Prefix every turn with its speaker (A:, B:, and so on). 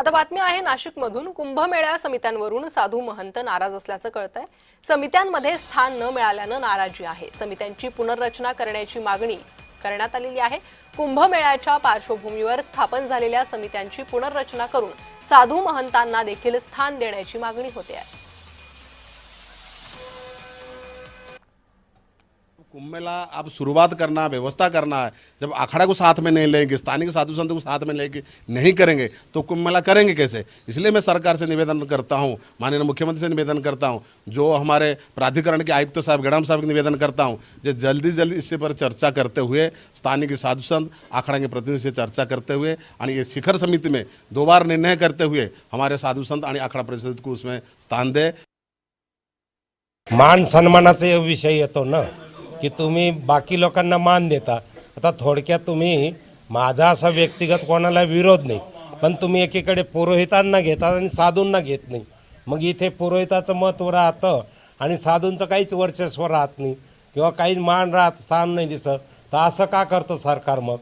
A: आता बातमी आहे नाशिकमधून कुंभमेळा समित्यांवरून साधू महंत नाराज असल्याचं कळतंय। समित्यांमध्ये स्थान न मिळाल्यानं नाराजी आहे। समित्यांची पुनर्रचना करण्याची मागणी करण्यात आलेली आहे। कुंभमेळ्याच्या पार्श्वभूमीवर स्थापन झालेल्या समित्यांची पुनर्रचना करून साधू महंतांना देखील स्थान देण्याची मागणी होते आहे।
B: कुंभ मेला अब शुरुआत करना, व्यवस्था करना है। जब अखाड़ा को साथ में नहीं लेंगे, स्थानीय साधु संत को साथ में लेके नहीं करेंगे तो कुंभ मेला करेंगे कैसे। इसलिए मैं सरकार से निवेदन करता हूं, माननीय मुख्यमंत्री से निवेदन करता हूं, जो हमारे प्राधिकरण के आयुक्त साहब गड़ाम साहब को निवेदन करता हूं, जो जल्दी जल्दी इससे पर चर्चा करते हुए स्थानीय के साधु संत अखाड़ा के प्रतिनिधि से चर्चा करते हुए और ये शिखर समिति में 2 बार निर्णय करते हुए हमारे साधु संत और अखाड़ा परिषद को उसमें स्थान दे।
C: मान सन्मानाचा विषय येतो ना की तुम्ही बाकी लोकांना मान देता। आता थोडक्यात तुम्ही माझा असा व्यक्तिगत कोणाला विरोध नाही, पण तुम्ही एकीकडे पुरोहितांना घेता आणि साधूंना घेत नाही। मग इथे पुरोहिताचं महत्त्व राहतं आणि साधूंचं काहीच वर्चस्व राहत नाही किंवा काही मान राहत स्थान नाही दिसत, तर असं का करतं सरकार मग?